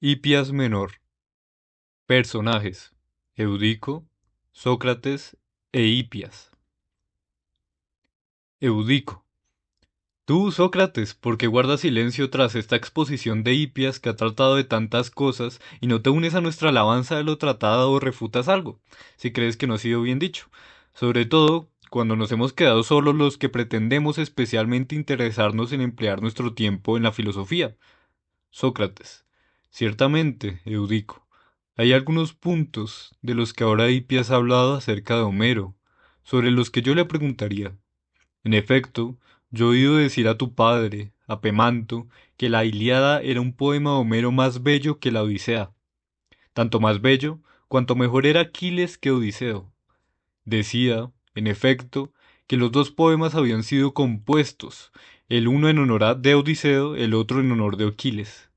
Hipias Menor. Personajes: Eudico, Sócrates e Hipias. Eudico. Tú, Sócrates, ¿por qué guardas silencio tras esta exposición de Hipias que ha tratado de tantas cosas y no te unes a nuestra alabanza de lo tratado o refutas algo, si crees que no ha sido bien dicho? Sobre todo, cuando nos hemos quedado solos los que pretendemos especialmente interesarnos en emplear nuestro tiempo en la filosofía. Sócrates. Ciertamente, Eudico, hay algunos puntos de los que ahora Hipias ha hablado acerca de Homero, sobre los que yo le preguntaría. En efecto, yo he oído decir a tu padre, a Pemanto, que la Ilíada era un poema de Homero más bello que la Odisea, tanto más bello cuanto mejor era Aquiles que Odiseo. Decía, en efecto, que los dos poemas habían sido compuestos, el uno en honor de Odiseo, el otro en honor de Aquiles.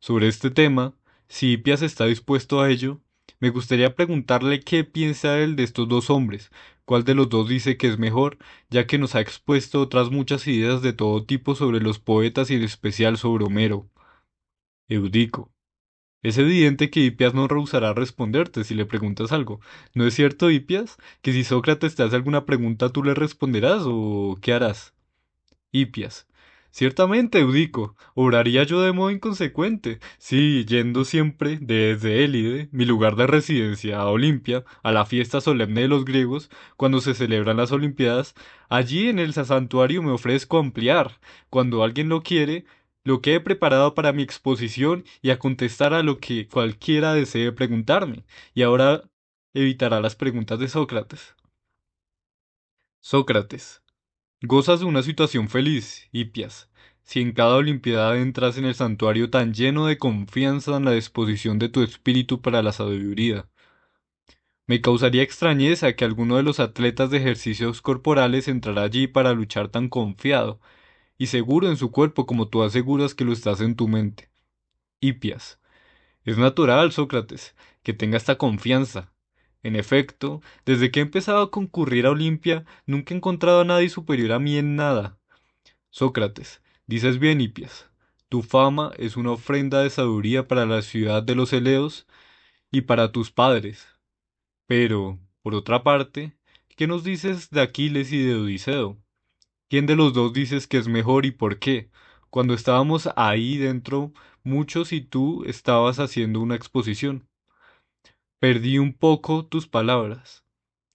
Sobre este tema, si Hipias está dispuesto a ello, me gustaría preguntarle qué piensa él de estos dos hombres, cuál de los dos dice que es mejor, ya que nos ha expuesto otras muchas ideas de todo tipo sobre los poetas y en especial sobre Homero. Eudico. Es evidente que Hipias no rehusará responderte si le preguntas algo. ¿No es cierto, Hipias? Que si Sócrates te hace alguna pregunta tú le responderás o ¿qué harás? Hipias. Ciertamente, Eudico, obraría yo de modo inconsecuente. Sí, yendo siempre, desde Élide, mi lugar de residencia, a Olimpia, a la fiesta solemne de los griegos, cuando se celebran las Olimpiadas, allí en el santuario me ofrezco a ampliar, cuando alguien lo quiere, lo que he preparado para mi exposición y a contestar a lo que cualquiera desee preguntarme. Y ahora evitará las preguntas de Sócrates. Sócrates. Gozas de una situación feliz, Hipias, si en cada Olimpiada entras en el santuario tan lleno de confianza en la disposición de tu espíritu para la sabiduría. Me causaría extrañeza que alguno de los atletas de ejercicios corporales entrara allí para luchar tan confiado y seguro en su cuerpo como tú aseguras que lo estás en tu mente. Hipias. Es natural, Sócrates, que tenga esta confianza. En efecto, desde que he empezado a concurrir a Olimpia, nunca he encontrado a nadie superior a mí en nada. Sócrates, dices bien, Hipias. Tu fama es una ofrenda de sabiduría para la ciudad de los Eleos y para tus padres. Pero, por otra parte, ¿qué nos dices de Aquiles y de Odiseo? ¿Quién de los dos dices que es mejor y por qué? Cuando estábamos ahí dentro, muchos y tú estabas haciendo una exposición. Perdí un poco tus palabras.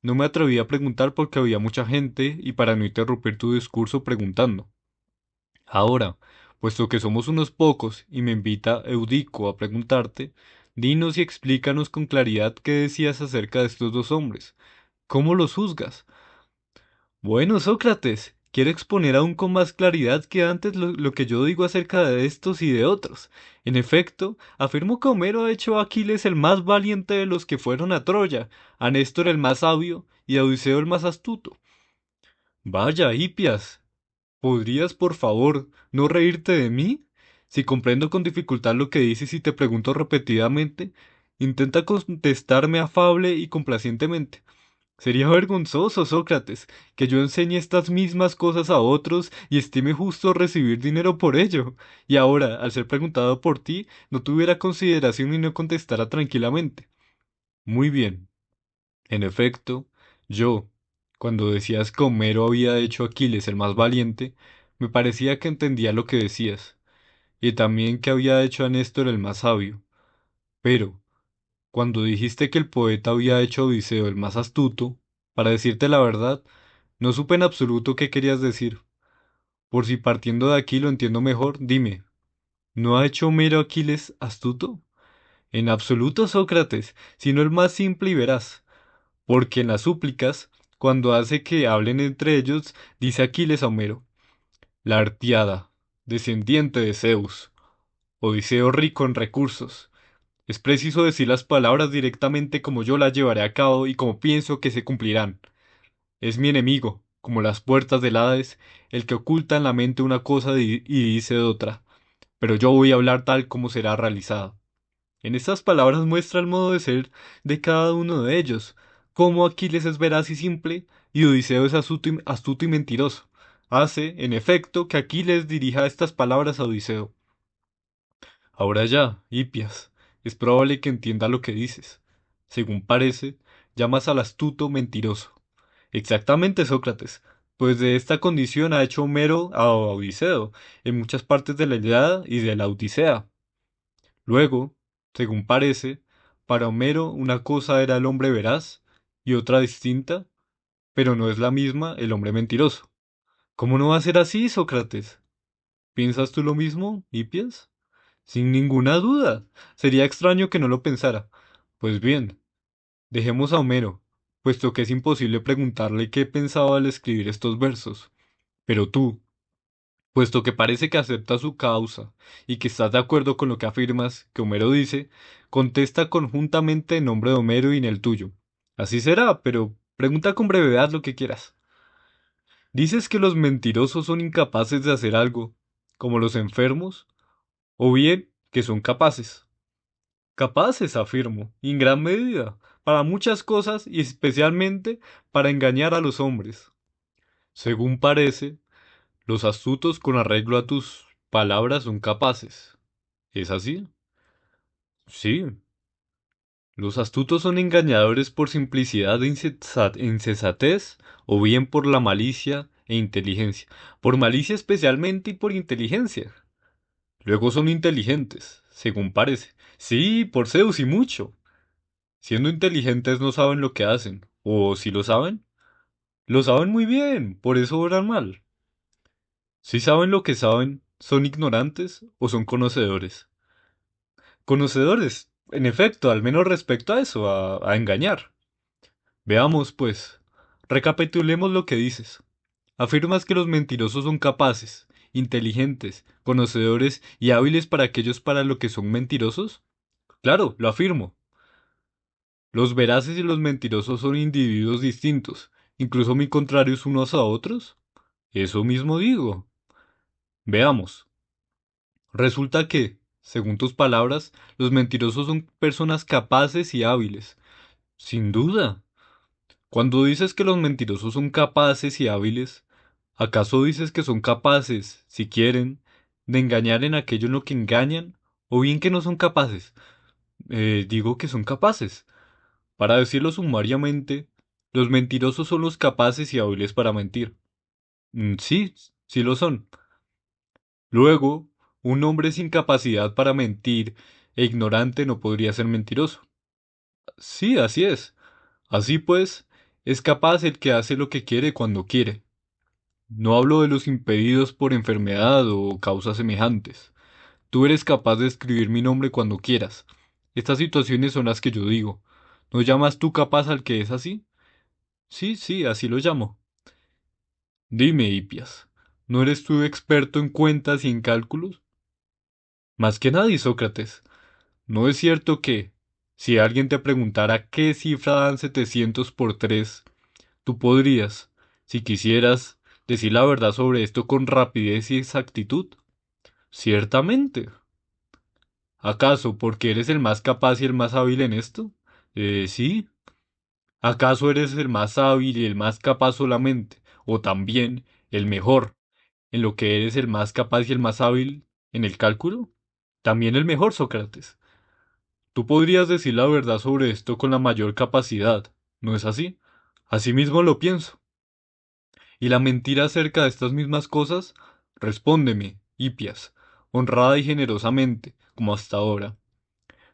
No me atreví a preguntar porque había mucha gente y para no interrumpir tu discurso preguntando. Ahora, puesto que somos unos pocos y me invita Eudico a preguntarte, dinos y explícanos con claridad qué decías acerca de estos dos hombres. ¿Cómo los juzgas? Bueno, Sócrates, quiero exponer aún con más claridad que antes lo que yo digo acerca de estos y de otros. En efecto, afirmo que Homero ha hecho a Aquiles el más valiente de los que fueron a Troya, a Néstor el más sabio y a Odiseo el más astuto. Vaya, Hipias, ¿podrías, por favor, no reírte de mí? Si comprendo con dificultad lo que dices y te pregunto repetidamente, intenta contestarme afable y complacientemente. Sería vergonzoso, Sócrates, que yo enseñe estas mismas cosas a otros y estime justo recibir dinero por ello. Y ahora, al ser preguntado por ti, no tuviera consideración y no contestara tranquilamente. Muy bien. En efecto, yo, cuando decías que Homero había hecho a Aquiles el más valiente, me parecía que entendía lo que decías, y también que había hecho a Néstor el más sabio. Pero, cuando dijiste que el poeta había hecho a Odiseo el más astuto, para decirte la verdad, no supe en absoluto qué querías decir. Por si partiendo de aquí lo entiendo mejor, dime, ¿no ha hecho Homero a Aquiles astuto? En absoluto, Sócrates, sino el más simple y veraz. Porque en las súplicas, cuando hace que hablen entre ellos, dice Aquiles a Homero, la Artiada, descendiente de Zeus, Odiseo rico en recursos. Es preciso decir las palabras directamente como yo las llevaré a cabo y como pienso que se cumplirán. Es mi enemigo, como las puertas del Hades, el que oculta en la mente una cosa y dice otra, pero yo voy a hablar tal como será realizada. En estas palabras muestra el modo de ser de cada uno de ellos, cómo Aquiles es veraz y simple, y Odiseo es astuto y mentiroso. Hace, en efecto, que Aquiles dirija estas palabras a Odiseo. Ahora ya, Hipias, es probable que entienda lo que dices. Según parece, llamas al astuto mentiroso. Exactamente, Sócrates, pues de esta condición ha hecho Homero a Odiseo en muchas partes de la Ilíada y de la Odisea. Luego, según parece, para Homero una cosa era el hombre veraz y otra distinta, pero no es la misma el hombre mentiroso. ¿Cómo no va a ser así, Sócrates? ¿Piensas tú lo mismo, Hipias? Sin ninguna duda. Sería extraño que no lo pensara. Pues bien, dejemos a Homero, puesto que es imposible preguntarle qué pensaba al escribir estos versos. Pero tú, puesto que parece que aceptas su causa y que estás de acuerdo con lo que afirmas que Homero dice, contesta conjuntamente en nombre de Homero y en el tuyo. Así será, pero pregunta con brevedad lo que quieras. Dices que los mentirosos son incapaces de hacer algo, como los enfermos, o bien que son capaces. Capaces, afirmo, en gran medida, para muchas cosas y especialmente para engañar a los hombres. Según parece, los astutos con arreglo a tus palabras son capaces. ¿Es así? Sí. Los astutos son engañadores por simplicidad e insensatez, o bien por la malicia e inteligencia. Por malicia especialmente y por inteligencia. Luego son inteligentes, según parece. Sí, por Zeus y mucho. Siendo inteligentes no saben lo que hacen. ¿O si lo saben muy bien, por eso obran mal. Si saben lo que saben, ¿son ignorantes o son conocedores? Conocedores, en efecto, al menos respecto a eso, a engañar. Veamos, pues, recapitulemos lo que dices. Afirmas que los mentirosos son capaces, inteligentes, conocedores y hábiles para aquellos para lo que son mentirosos. Claro, lo afirmo. Los veraces y los mentirosos son individuos distintos, incluso muy contrarios unos a otros. Eso mismo digo. Veamos. Resulta que, según tus palabras, los mentirosos son personas capaces y hábiles. Sin duda. Cuando dices que los mentirosos son capaces y hábiles, ¿acaso dices que son capaces, si quieren, de engañar en aquello en lo que engañan? ¿O bien que no son capaces? Digo que son capaces. Para decirlo sumariamente, los mentirosos son los capaces y hábiles para mentir. Sí, sí lo son. Luego, un hombre sin capacidad para mentir e ignorante no podría ser mentiroso. Sí, así es. Así pues, es capaz el que hace lo que quiere cuando quiere. No hablo de los impedidos por enfermedad o causas semejantes. Tú eres capaz de escribir mi nombre cuando quieras. Estas situaciones son las que yo digo. ¿No llamas tú capaz al que es así? Sí, sí, así lo llamo. Dime, Hipias, ¿no eres tú experto en cuentas y en cálculos? Más que nadie, Sócrates. ¿No es cierto que, si alguien te preguntara qué cifra dan 700 por 3, tú podrías, si quisieras, decir la verdad sobre esto con rapidez y exactitud? Ciertamente. ¿Acaso porque eres el más capaz y el más hábil en esto? Sí. ¿Acaso eres el más hábil y el más capaz solamente, o también el mejor, en lo que eres el más capaz y el más hábil en el cálculo? También el mejor, Sócrates. Tú podrías decir la verdad sobre esto con la mayor capacidad, ¿no es así? Asimismo lo pienso. ¿Y la mentira acerca de estas mismas cosas? Respóndeme, Hipias, honrada y generosamente, como hasta ahora.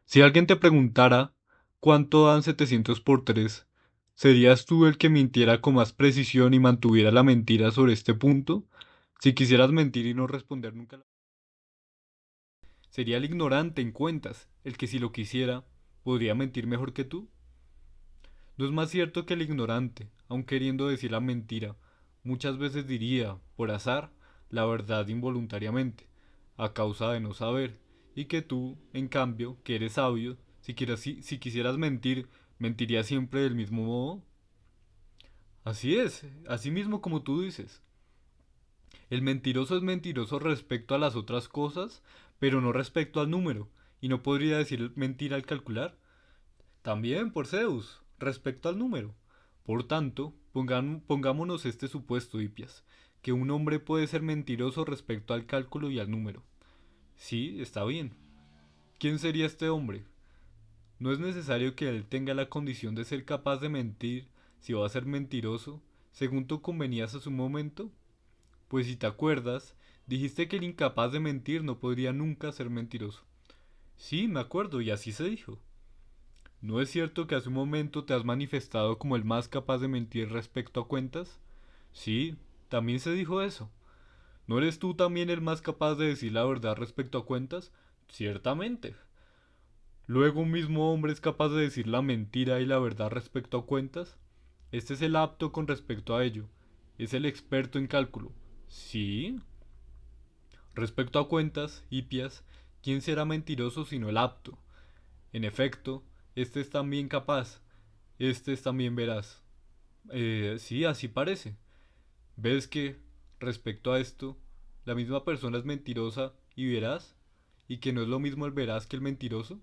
Si alguien te preguntara cuánto dan 700 por 3, ¿serías tú el que mintiera con más precisión y mantuviera la mentira sobre este punto? Si quisieras mentir y no responder nunca, ¿sería el ignorante en cuentas el que si lo quisiera podría mentir mejor que tú? No es más cierto que el ignorante, aun queriendo decir la mentira, muchas veces diría, por azar, la verdad involuntariamente, a causa de no saber, y que tú, en cambio, que eres sabio, si quisieras mentir, mentirías siempre del mismo modo. Así es, así mismo como tú dices. El mentiroso es mentiroso respecto a las otras cosas, pero no respecto al número, y no podría decir mentira al calcular. También por Zeus, respecto al número. Por tanto, pongámonos este supuesto, Hipias, que un hombre puede ser mentiroso respecto al cálculo y al número. Sí, está bien. ¿Quién sería este hombre? No es necesario que él tenga la condición de ser capaz de mentir si va a ser mentiroso, según tú convenías a su momento. Pues si te acuerdas, dijiste que el incapaz de mentir no podría nunca ser mentiroso. Sí, me acuerdo, y así se dijo. ¿No es cierto que hace un momento te has manifestado como el más capaz de mentir respecto a cuentas? Sí, también se dijo eso. ¿No eres tú también el más capaz de decir la verdad respecto a cuentas? Ciertamente. Luego un mismo hombre es capaz de decir la mentira y la verdad respecto a cuentas. Este es el apto con respecto a ello. Es el experto en cálculo. Sí. Respecto a cuentas, hipias, ¿quién será mentiroso sino el apto? En efecto, este es también capaz. Este es también veraz. Sí, así parece. ¿Ves que, respecto a esto, la misma persona es mentirosa y veraz? ¿Y que no es lo mismo el veraz que el mentiroso?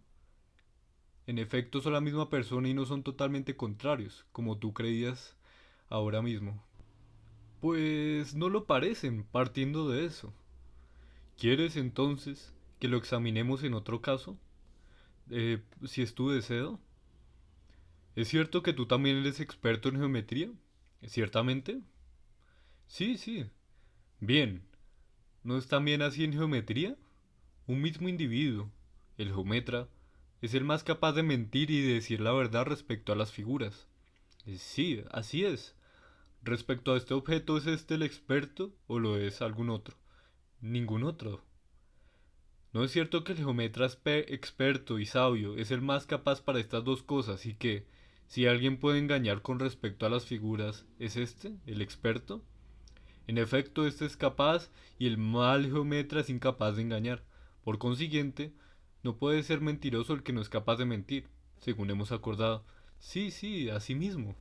En efecto, son la misma persona y no son totalmente contrarios, como tú creías ahora mismo. Pues no lo parecen, partiendo de eso. ¿Quieres entonces que lo examinemos en otro caso? Si es tu deseo. ¿Es cierto que tú también eres experto en geometría? ¿Ciertamente? Sí, sí. Bien. ¿No es también así en geometría? Un mismo individuo, el geometra, es el más capaz de mentir y de decir la verdad respecto a las figuras. Sí, así es. Respecto a este objeto, ¿es este el experto o lo es algún otro? Ningún otro. ¿No es cierto que el geometra experto y sabio es el más capaz para estas dos cosas y que, si alguien puede engañar con respecto a las figuras, ¿es este, el experto? En efecto, este es capaz y el mal geometra es incapaz de engañar. Por consiguiente, no puede ser mentiroso el que no es capaz de mentir, según hemos acordado. Sí, sí, así mismo.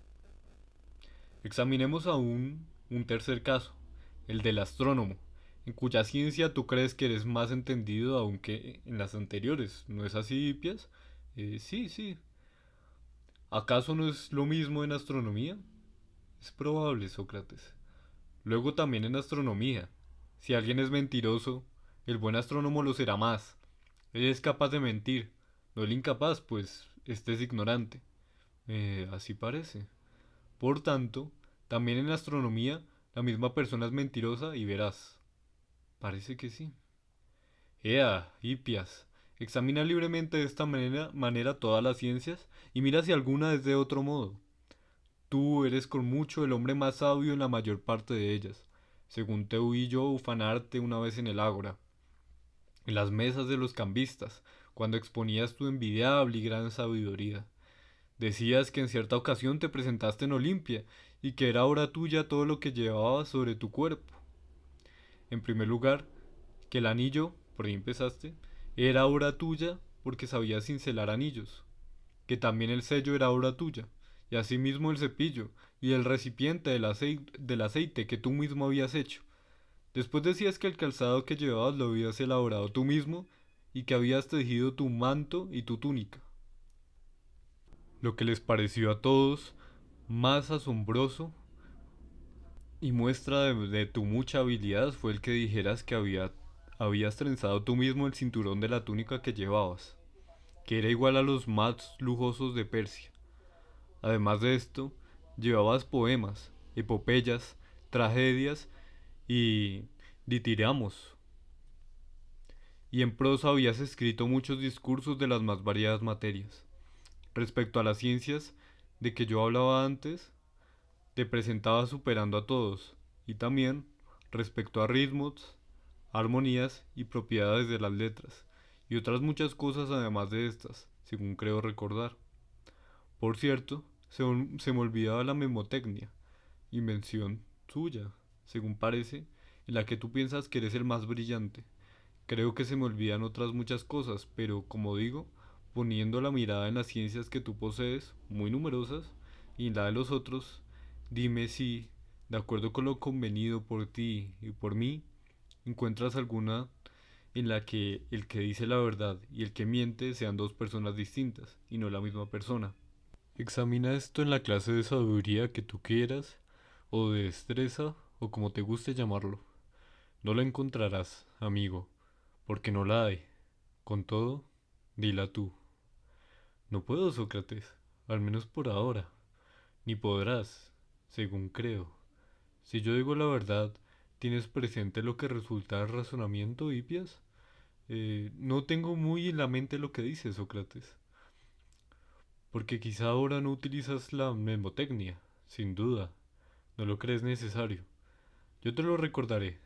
Examinemos aún un tercer caso, el del astrónomo, en cuya ciencia tú crees que eres más entendido aunque en las anteriores. ¿No es así, Pies? Sí, sí. ¿Acaso no es lo mismo en astronomía? Es probable, Sócrates. Luego también en astronomía. Si alguien es mentiroso, el buen astrónomo lo será más. Él es capaz de mentir, no el incapaz, pues este es ignorante. Así parece. Por tanto, también en astronomía, la misma persona es mentirosa y veraz. Parece que sí. Ea, Hipias, examina libremente de esta manera todas las ciencias y mira si alguna es de otro modo. Tú eres con mucho el hombre más sabio en la mayor parte de ellas, según te oí yo ufanarte una vez en el ágora, en las mesas de los cambistas, cuando exponías tu envidiable y gran sabiduría. Decías que en cierta ocasión te presentaste en Olimpia y que era obra tuya todo lo que llevabas sobre tu cuerpo. En primer lugar, que el anillo, por ahí empezaste, era obra tuya porque sabías cincelar anillos, que también el sello era obra tuya, y asimismo el cepillo y el recipiente del aceite que tú mismo habías hecho. Después decías que el calzado que llevabas lo habías elaborado tú mismo y que habías tejido tu manto y tu túnica. Lo que les pareció a todos más asombroso y muestra de tu mucha habilidad fue el que dijeras que habías trenzado tú mismo el cinturón de la túnica que llevabas, que era igual a los más lujosos de Persia. Además de esto, llevabas poemas, epopeyas, tragedias y ditiramos. Y en prosa habías escrito muchos discursos de las más variadas materias. Respecto a las ciencias de que yo hablaba antes, te presentabas superando a todos. Y también, respecto a ritmos, armonías y propiedades de las letras, y otras muchas cosas además de estas, según creo recordar. Por cierto, se me olvidaba la memotecnia, invención tuya, según parece, en la que tú piensas que eres el más brillante. Creo que se me olvidan otras muchas cosas, pero como digo, poniendo la mirada en las ciencias que tú posees, muy numerosas, y en la de los otros, dime si, de acuerdo con lo convenido por ti y por mí, encuentras alguna en la que el que dice la verdad y el que miente sean dos personas distintas y no la misma persona. Examina esto en la clase de sabiduría que tú quieras, o de destreza, o como te guste llamarlo. No la encontrarás, amigo, porque no la hay. Con todo, dila tú. No puedo, Sócrates, al menos por ahora, ni podrás, según creo. Si yo digo la verdad, ¿tienes presente lo que resulta del razonamiento, Hipias? No tengo muy en la mente lo que dices, Sócrates, porque quizá ahora no utilizas la mnemotecnia, sin duda, no lo crees necesario. Yo te lo recordaré.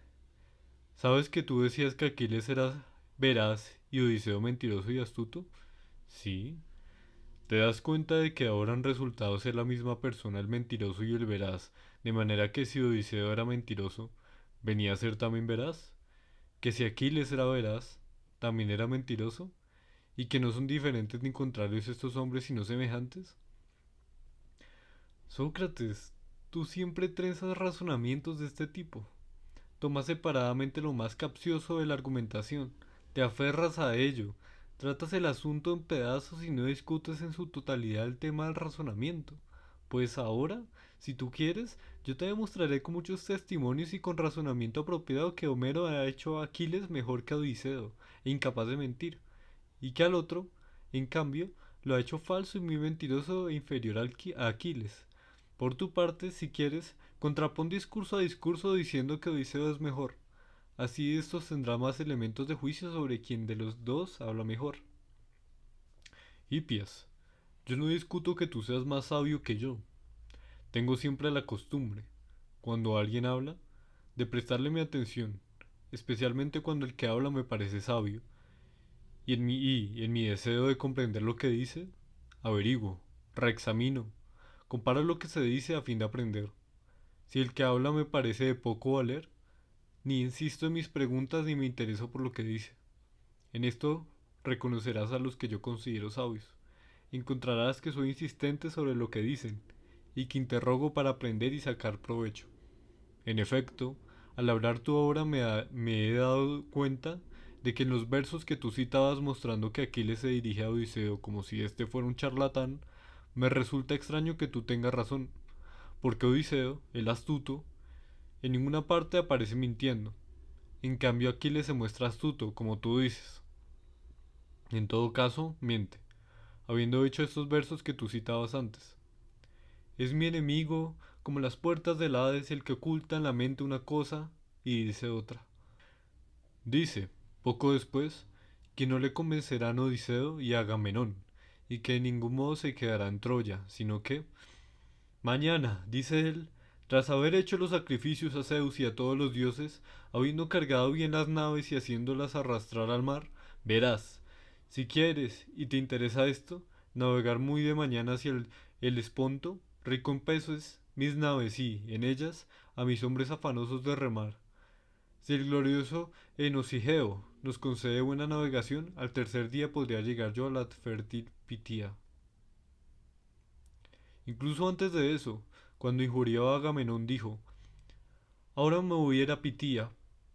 ¿Sabes que tú decías que Aquiles era veraz y Odiseo mentiroso y astuto? Sí. ¿Te das cuenta de que ahora han resultado ser la misma persona el mentiroso y el veraz, de manera que si Odiseo era mentiroso, venía a ser también veraz? ¿Que si Aquiles era veraz, también era mentiroso? ¿Y que no son diferentes ni contrarios estos hombres sino semejantes? Sócrates, tú siempre trenzas razonamientos de este tipo. Tomas separadamente lo más capcioso de la argumentación, te aferras a ello, tratas el asunto en pedazos y no discutes en su totalidad el tema del razonamiento. Pues ahora, si tú quieres, yo te demostraré con muchos testimonios y con razonamiento apropiado que Homero ha hecho a Aquiles mejor que a Odiseo, e incapaz de mentir, y que al otro, en cambio, lo ha hecho falso y muy mentiroso e inferior a Aquiles. Por tu parte, si quieres, contrapón discurso a discurso diciendo que Odiseo es mejor. Así estos tendrá más elementos de juicio sobre quién de los dos habla mejor. Hipias, yo no discuto que tú seas más sabio que yo. Tengo siempre la costumbre, cuando alguien habla, de prestarle mi atención, especialmente cuando el que habla me parece sabio, y en mi deseo de comprender lo que dice, averiguo, reexamino, comparo lo que se dice a fin de aprender. Si el que habla me parece de poco valer, ni insisto en mis preguntas ni me intereso por lo que dice. En esto reconocerás a los que yo considero sabios. Encontrarás que soy insistente sobre lo que dicen y que interrogo para aprender y sacar provecho. En efecto, al hablar tu obra me he dado cuenta de que en los versos que tú citabas mostrando que Aquiles se dirige a Odiseo como si éste fuera un charlatán, me resulta extraño que tú tengas razón, porque Odiseo, el astuto, en ninguna parte aparece mintiendo. En cambio Aquiles se muestra astuto, como tú dices. En todo caso, miente, habiendo dicho estos versos que tú citabas antes. Es mi enemigo, como las puertas del Hades, el que oculta en la mente una cosa y dice otra. Dice, poco después, que no le convencerán Odiseo y Agamenón, y que de ningún modo se quedará en Troya, sino que, mañana, dice él, tras haber hecho los sacrificios a Zeus y a todos los dioses, habiendo cargado bien las naves y haciéndolas arrastrar al mar, verás, si quieres y te interesa esto, navegar muy de mañana hacia el Esponto, rico en peces, mis naves y, en ellas, a mis hombres afanosos de remar. Si el glorioso Enosigeo nos concede buena navegación, al tercer día podría llegar yo a la fértil Pitía. Incluso antes de eso, cuando injurió a Agamenón dijo, ahora me voy a ir a Pitía,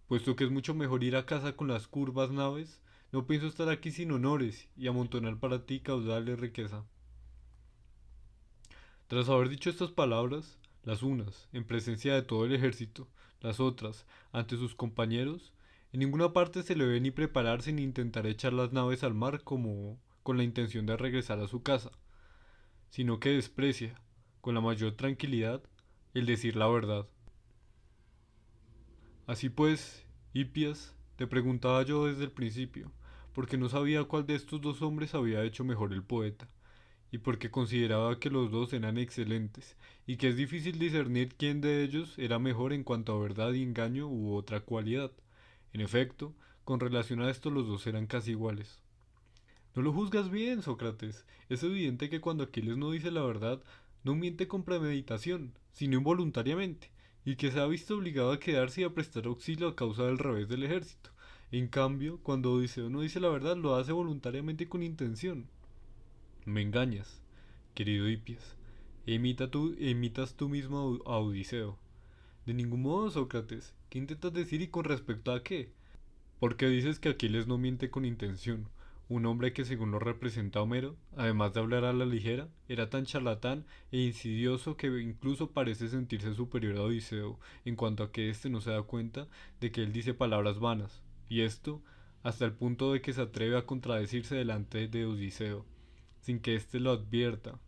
puesto que es mucho mejor ir a casa con las curvas naves, no pienso estar aquí sin honores y amontonar para ti caudales riqueza. Tras haber dicho estas palabras, las unas, en presencia de todo el ejército, las otras, ante sus compañeros, en ninguna parte se le ve ni prepararse ni intentar echar las naves al mar como con la intención de regresar a su casa, sino que desprecia, con la mayor tranquilidad, el decir la verdad. Así pues, Hipias, te preguntaba yo desde el principio, porque no sabía cuál de estos dos hombres había hecho mejor el poeta, y porque consideraba que los dos eran excelentes, y que es difícil discernir quién de ellos era mejor en cuanto a verdad y engaño u otra cualidad. En efecto, con relación a esto los dos eran casi iguales. No lo juzgas bien, Sócrates. Es evidente que cuando Aquiles no dice la verdad, no miente con premeditación, sino involuntariamente, y que se ha visto obligado a quedarse y a prestar auxilio a causa del revés del ejército. En cambio, cuando Odiseo no dice la verdad, lo hace voluntariamente con intención. Me engañas, querido Hipias, e imitas tú mismo a Odiseo. De ningún modo, Sócrates. ¿Qué intentas decir y con respecto a qué? Porque dices que Aquiles no miente con intención. Un hombre que según lo representa Homero, además de hablar a la ligera, era tan charlatán e insidioso que incluso parece sentirse superior a Odiseo en cuanto a que éste no se da cuenta de que él dice palabras vanas, y esto hasta el punto de que se atreve a contradecirse delante de Odiseo, sin que éste lo advierta.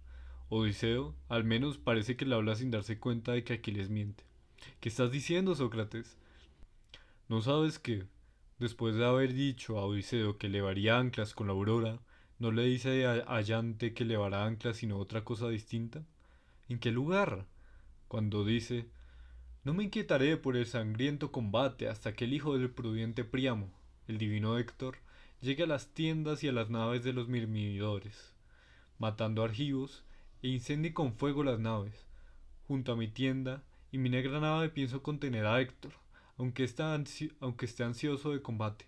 Odiseo, al menos, parece que le habla sin darse cuenta de que Aquiles miente. ¿Qué estás diciendo, Sócrates? ¿No sabes que, después de haber dicho a Odiseo que levaría anclas con la aurora, no le dice a Yante que levará anclas sino otra cosa distinta? ¿En qué lugar? Cuando dice, no me inquietaré por el sangriento combate hasta que el hijo del prudente Príamo, el divino Héctor, llegue a las tiendas y a las naves de los mirmidores, matando argivos, e incendie con fuego las naves. Junto a mi tienda y mi negra nave pienso contener a Héctor, aunque esté ansioso de combate.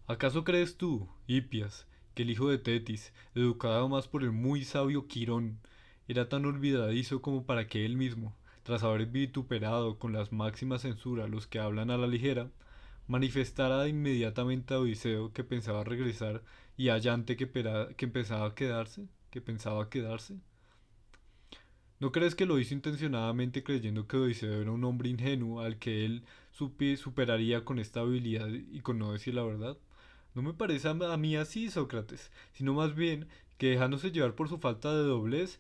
¿Acaso crees tú, Hipias, que el hijo de Tetis, educado más por el muy sabio Quirón, era tan olvidadizo como para que él mismo, tras haber vituperado con las máximas censura a los que hablan a la ligera, manifestara inmediatamente a Odiseo que pensaba regresar y a Yante que pensaba quedarse? ¿Que pensaba quedarse? ¿No crees que lo hizo intencionadamente creyendo que Odiseo era un hombre ingenuo al que él superaría con esta habilidad y con no decir la verdad? No me parece a mí así, Sócrates, sino más bien que dejándose llevar por su falta de doblez,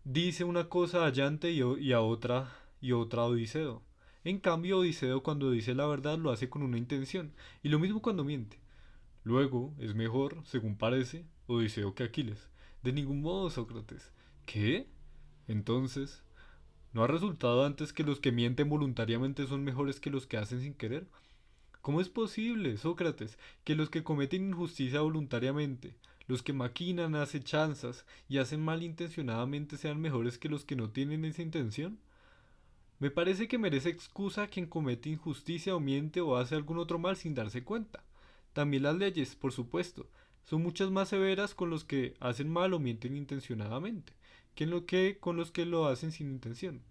dice una cosa a Yante y otra a Odiseo. En cambio, Odiseo cuando dice la verdad lo hace con una intención, y lo mismo cuando miente. Luego, es mejor, según parece, Odiseo que Aquiles. De ningún modo, Sócrates. ¿Qué? Entonces, ¿no ha resultado antes que los que mienten voluntariamente son mejores que los que hacen sin querer? ¿Cómo es posible, Sócrates, que los que cometen injusticia voluntariamente, los que maquinan acechanzas y hacen malintencionadamente sean mejores que los que no tienen esa intención? Me parece que merece excusa quien comete injusticia o miente o hace algún otro mal sin darse cuenta. También las leyes, por supuesto, son muchas más severas con los que hacen mal o mienten intencionadamente, que en lo que con los que lo hacen sin intención.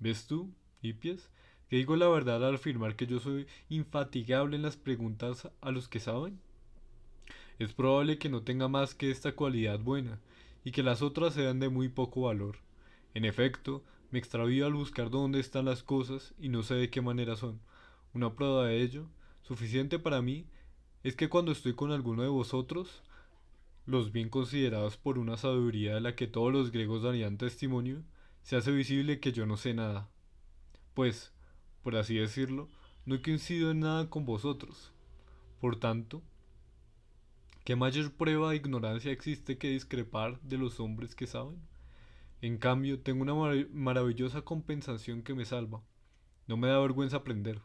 ¿Ves tú, Hipias, que digo la verdad al afirmar que yo soy infatigable en las preguntas a los que saben? Es probable que no tenga más que esta cualidad buena, y que las otras sean de muy poco valor. En efecto, me extravío al buscar dónde están las cosas y no sé de qué manera son. Una prueba de ello, suficiente para mí, es que cuando estoy con alguno de vosotros, los bien considerados por una sabiduría de la que todos los griegos darían testimonio, se hace visible que yo no sé nada. Pues, por así decirlo, no coincido en nada con vosotros. Por tanto, ¿qué mayor prueba de ignorancia existe que discrepar de los hombres que saben? En cambio, tengo una maravillosa compensación que me salva. No me da vergüenza aprender,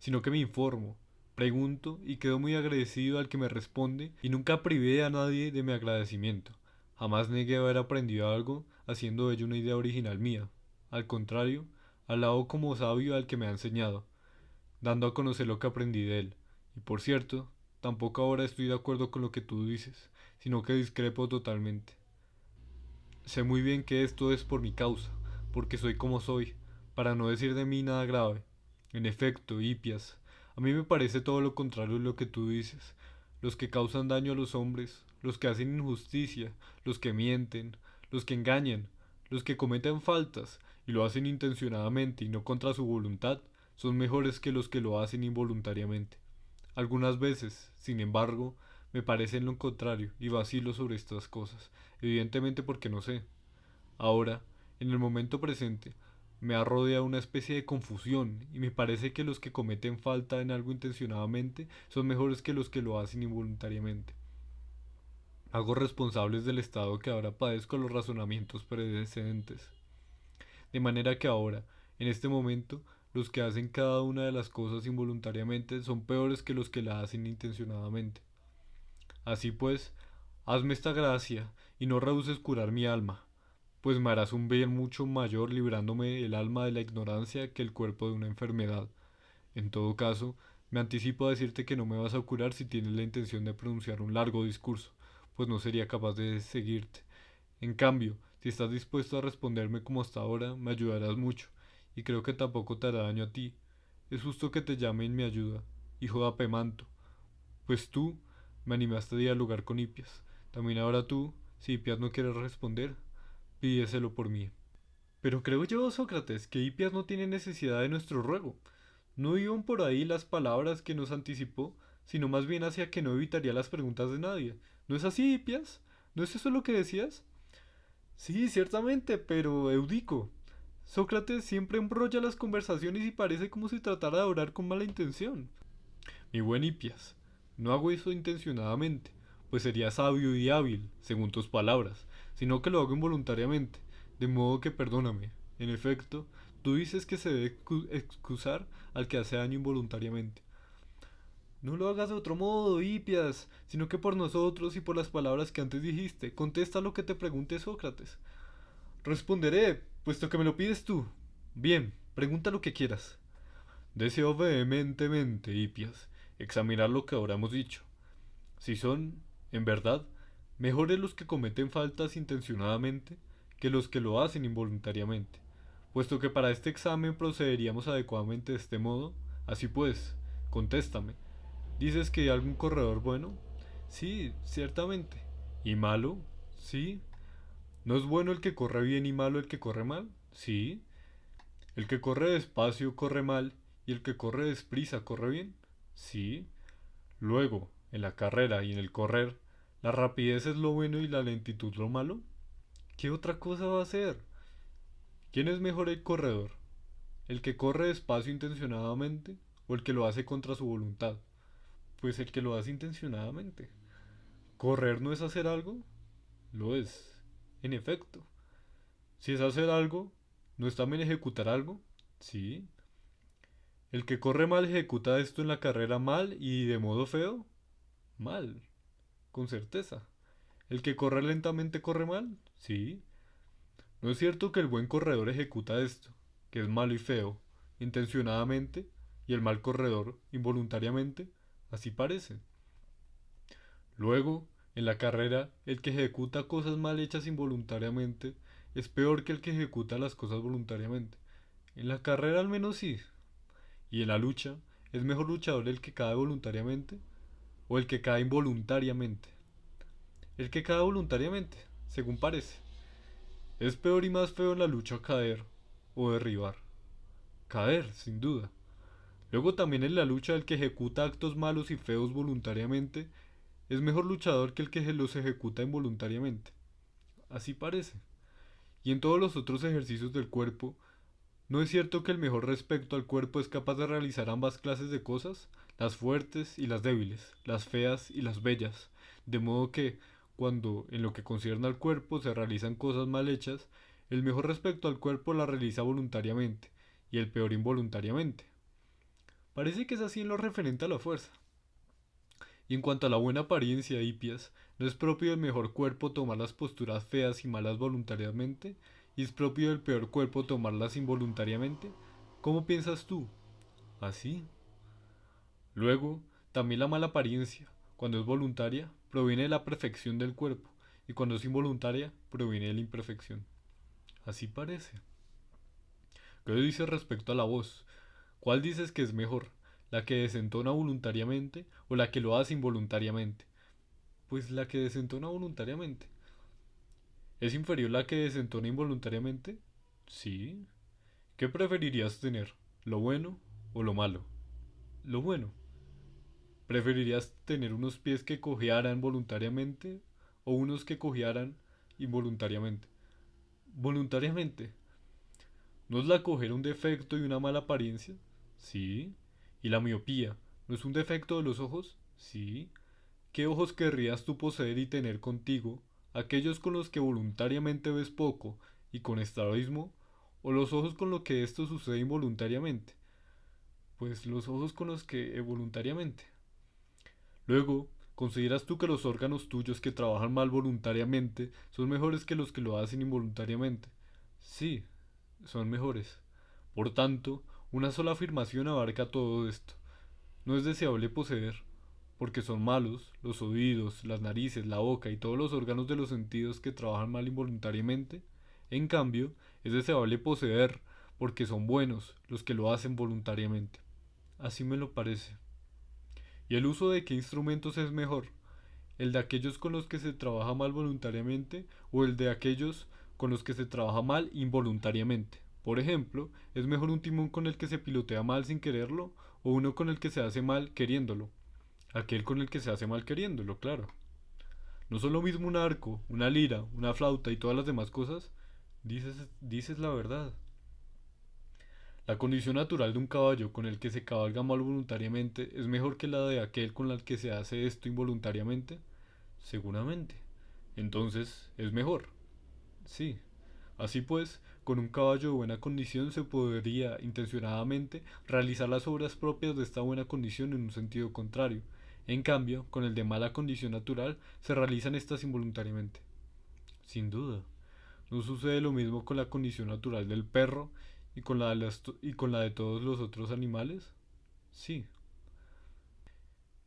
sino que me informo, pregunto y quedo muy agradecido al que me responde y nunca privé a nadie de mi agradecimiento. Jamás negué haber aprendido algo haciendo de ello una idea original mía. Al contrario, alabo como sabio al que me ha enseñado, dando a conocer lo que aprendí de él. Y por cierto, tampoco ahora estoy de acuerdo con lo que tú dices, sino que discrepo totalmente. Sé muy bien que esto es por mi causa, porque soy como soy, para no decir de mí nada grave. En efecto, Hipias, a mí me parece todo lo contrario de lo que tú dices. Los que causan daño a los hombres, los que hacen injusticia, los que mienten, los que engañan, los que cometen faltas y lo hacen intencionadamente y no contra su voluntad, son mejores que los que lo hacen involuntariamente. Algunas veces, sin embargo, me parecen lo contrario y vacilo sobre estas cosas, evidentemente porque no sé. Ahora, en el momento presente, me ha rodeado una especie de confusión y me parece que los que cometen falta en algo intencionadamente son mejores que los que lo hacen involuntariamente. Hago responsables del estado que ahora padezco los razonamientos precedentes. De manera que ahora, en este momento, los que hacen cada una de las cosas involuntariamente son peores que los que la hacen intencionadamente. Así pues, hazme esta gracia y no rehuses curar mi alma, pues me harás un bien mucho mayor librándome el alma de la ignorancia que el cuerpo de una enfermedad. En todo caso, me anticipo a decirte que no me vas a curar si tienes la intención de pronunciar un largo discurso, pues no sería capaz de seguirte. En cambio, si estás dispuesto a responderme como hasta ahora, me ayudarás mucho, y creo que tampoco te hará daño a ti. Es justo que te llame en mi ayuda, hijo de Apemanto, pues tú me animaste a dialogar con Hipias. También ahora tú, si Hipias no quiere responder, pídeselo por mí. Pero creo yo, Sócrates, que Hipias no tiene necesidad de nuestro ruego. No iban por ahí las palabras que nos anticipó, sino más bien hacia que no evitaría las preguntas de nadie. ¿No es así, Hipias? ¿No es eso lo que decías? Sí, ciertamente, pero Eudico. Sócrates siempre embrolla las conversaciones y parece como si tratara de orar con mala intención. Mi buen Hipias, no hago eso intencionadamente, pues sería sabio y hábil, según tus palabras, sino que lo hago involuntariamente, de modo que perdóname. En efecto, tú dices que se debe excusar al que hace daño involuntariamente. No lo hagas de otro modo, Hipias, sino que por nosotros y por las palabras que antes dijiste. Contesta lo que te pregunte Sócrates. Responderé, puesto que me lo pides tú. Bien, pregunta lo que quieras. Deseo vehementemente, Hipias, examinar lo que ahora hemos dicho. Si son, en verdad, mejores los que cometen faltas intencionadamente que los que lo hacen involuntariamente, puesto que para este examen procederíamos adecuadamente de este modo. Así pues, contéstame. ¿Dices que hay algún corredor bueno? Sí, ciertamente. ¿Y malo? Sí. ¿No es bueno el que corre bien y malo el que corre mal? Sí. ¿El que corre despacio corre mal y el que corre desprisa corre bien? Sí. Luego, en la carrera y en el correr, ¿la rapidez es lo bueno y la lentitud lo malo? ¿Qué otra cosa va a ser? ¿Quién es mejor el corredor? ¿El que corre despacio intencionadamente o el que lo hace contra su voluntad? Pues el que lo hace intencionadamente. ¿Correr no es hacer algo? Lo es. En efecto. Si es hacer algo, ¿no es también ejecutar algo? Sí. ¿El que corre mal ejecuta esto en la carrera mal y de modo feo? Mal, con certeza. ¿El que corre lentamente corre mal? Sí. ¿No es cierto que el buen corredor ejecuta esto, que es malo y feo, intencionadamente, y el mal corredor involuntariamente? Así parece. Luego, en la carrera, el que ejecuta cosas mal hechas involuntariamente es peor que el que ejecuta las cosas voluntariamente. En la carrera al menos sí. Y en la lucha, ¿es mejor luchador el que cae voluntariamente o el que cae involuntariamente? El que cae voluntariamente, según parece. Es peor y más feo en la lucha caer o derribar. Caer, sin duda. Luego también en la lucha el que ejecuta actos malos y feos voluntariamente es mejor luchador que el que los ejecuta involuntariamente. Así parece. Y en todos los otros ejercicios del cuerpo, ¿no es cierto que el mejor respecto al cuerpo es capaz de realizar ambas clases de cosas? Las fuertes y las débiles, las feas y las bellas. De modo que, cuando en lo que concierne al cuerpo se realizan cosas mal hechas, el mejor respecto al cuerpo la realiza voluntariamente y el peor involuntariamente. Parece que es así en lo referente a la fuerza. Y en cuanto a la buena apariencia, Hipias, ¿no es propio del mejor cuerpo tomar las posturas feas y malas voluntariamente? ¿Y es propio del peor cuerpo tomarlas involuntariamente? ¿Cómo piensas tú? Así. Luego, también la mala apariencia, cuando es voluntaria, proviene de la perfección del cuerpo, y cuando es involuntaria, proviene de la imperfección. Así parece. ¿Qué dices respecto a la voz? ¿Cuál dices que es mejor? ¿La que desentona voluntariamente o la que lo hace involuntariamente? Pues la que desentona voluntariamente. ¿Es inferior la que desentona involuntariamente? Sí. ¿Qué preferirías tener? ¿Lo bueno o lo malo? Lo bueno. ¿Preferirías tener unos pies que cojearan voluntariamente o unos que cojearan involuntariamente? Voluntariamente. ¿No es la cojera un defecto y una mala apariencia? Sí. ¿Y la miopía? ¿No es un defecto de los ojos? Sí. ¿Qué ojos querrías tú poseer y tener contigo? ¿Aquellos con los que voluntariamente ves poco y con estrabismo? ¿O los ojos con los que esto sucede involuntariamente? Pues los ojos con los que voluntariamente. Luego, ¿consideras tú que los órganos tuyos que trabajan mal voluntariamente son mejores que los que lo hacen involuntariamente? Sí, son mejores. Por tanto, una sola afirmación abarca todo esto. No es deseable poseer, porque son malos los oídos, las narices, la boca y todos los órganos de los sentidos que trabajan mal involuntariamente. En cambio, es deseable poseer, porque son buenos los que lo hacen voluntariamente. Así me lo parece. ¿Y el uso de qué instrumentos es mejor? ¿El de aquellos con los que se trabaja mal voluntariamente o el de aquellos con los que se trabaja mal involuntariamente? Por ejemplo, ¿es mejor un timón con el que se pilotea mal sin quererlo o uno con el que se hace mal queriéndolo? Aquel con el que se hace mal queriéndolo, claro. No son lo mismo un arco, una lira, una flauta y todas las demás cosas. Dices la verdad. La condición natural de un caballo con el que se cabalga mal voluntariamente es mejor que la de aquel con el que se hace esto involuntariamente. Seguramente. Entonces, es mejor. Sí. Así pues, con un caballo de buena condición se podría intencionadamente realizar las obras propias de esta buena condición en un sentido contrario. En cambio, con el de mala condición natural se realizan estas involuntariamente. Sin duda. ¿No sucede lo mismo con la condición natural del perro y con y con la de todos los otros animales? Sí.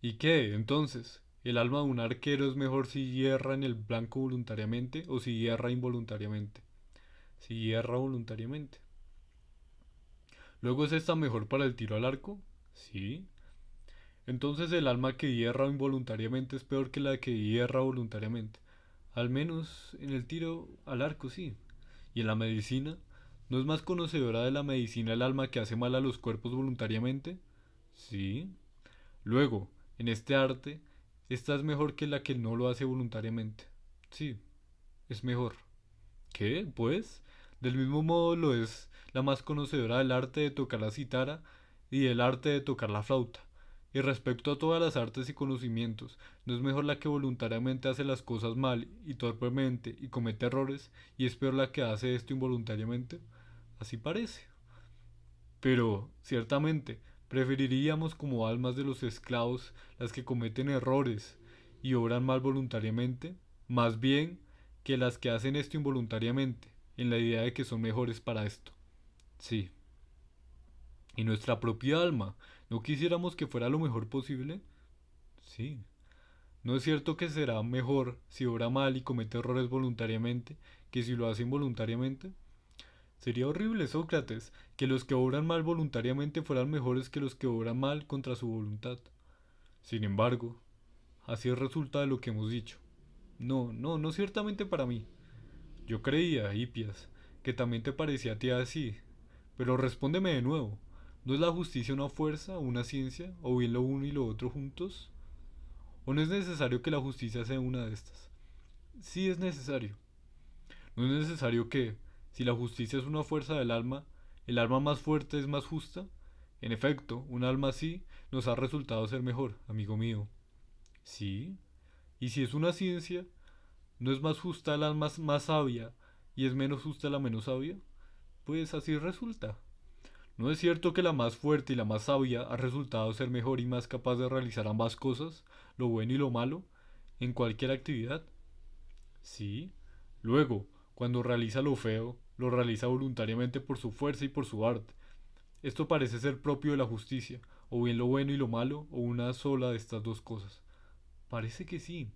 ¿Y qué, entonces? ¿El alma de un arquero es mejor si hierra en el blanco voluntariamente o si hierra involuntariamente? Si hierra voluntariamente. ¿Luego es esta mejor para el tiro al arco? Sí. Entonces el alma que hierra involuntariamente es peor que la que hierra voluntariamente. Al menos en el tiro al arco, sí. ¿Y en la medicina? ¿No es más conocedora de la medicina el alma que hace mal a los cuerpos voluntariamente? Sí. Luego, en este arte, esta es mejor que la que no lo hace voluntariamente. Sí, es mejor. ¿Qué? Pues, del mismo modo lo es la más conocedora del arte de tocar la cítara y del arte de tocar la flauta. Y respecto a todas las artes y conocimientos, ¿no es mejor la que voluntariamente hace las cosas mal y torpemente y comete errores, y es peor la que hace esto involuntariamente? Así parece. Pero, ciertamente, preferiríamos como almas de los esclavos las que cometen errores y obran mal voluntariamente, más bien que las que hacen esto involuntariamente, en la idea de que son mejores para esto. Sí. ¿Y nuestra propia alma? ¿No quisiéramos que fuera lo mejor posible? Sí. ¿No es cierto que será mejor si obra mal y comete errores voluntariamente que si lo hace involuntariamente? Sería horrible, Sócrates, que los que obran mal voluntariamente fueran mejores que los que obran mal contra su voluntad. Sin embargo, así resulta de lo que hemos dicho. No ciertamente para mí. Yo creía, Hipias, que también te parecía a ti así. Pero respóndeme de nuevo. ¿No es la justicia una fuerza o una ciencia, o bien lo uno y lo otro juntos? ¿O no es necesario que la justicia sea una de estas? Sí es necesario. ¿No es necesario que, si la justicia es una fuerza del alma, el alma más fuerte es más justa? En efecto, un alma así nos ha resultado ser mejor, amigo mío. Sí. Y si es una ciencia, ¿no es más justa el alma más sabia y es menos justa la menos sabia? Pues así resulta. ¿No es cierto que la más fuerte y la más sabia ha resultado ser mejor y más capaz de realizar ambas cosas, lo bueno y lo malo, en cualquier actividad? Sí. Luego, cuando realiza lo feo, lo realiza voluntariamente por su fuerza y por su arte. Esto parece ser propio de la justicia, o bien lo bueno y lo malo, o una sola de estas dos cosas. Parece que sí.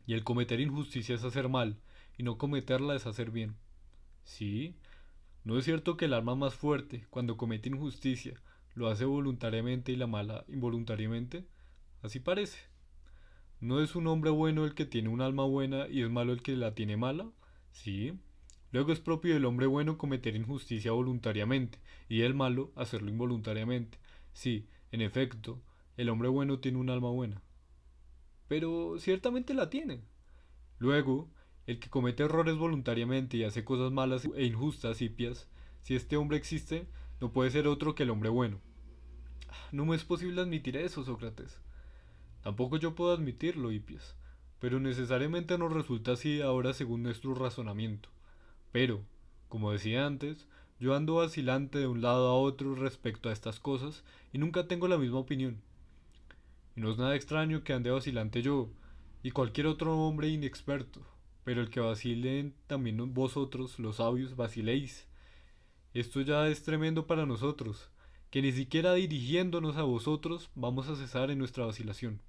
Y el cometer injusticia es hacer mal, y no cometerla es hacer bien. Sí. ¿No es cierto que el alma más fuerte, cuando comete injusticia, lo hace voluntariamente y la mala involuntariamente? Así parece. ¿No es un hombre bueno el que tiene un alma buena y es malo el que la tiene mala? Sí. Luego es propio del hombre bueno cometer injusticia voluntariamente y el malo hacerlo involuntariamente. Sí, en efecto, el hombre bueno tiene un alma buena. Pero ciertamente la tiene. Luego, el que comete errores voluntariamente y hace cosas malas e injustas y pias, si este hombre existe, no puede ser otro que el hombre bueno. No me es posible admitir eso, Sócrates. Tampoco yo puedo admitirlo, Hipias, pero necesariamente nos resulta así ahora según nuestro razonamiento. Pero, como decía antes, yo ando vacilante de un lado a otro respecto a estas cosas y nunca tengo la misma opinión. Y no es nada extraño que ande vacilante yo y cualquier otro hombre inexperto, pero el que vacilen también vosotros, los sabios, vaciléis. Esto ya es tremendo para nosotros, que ni siquiera dirigiéndonos a vosotros vamos a cesar en nuestra vacilación.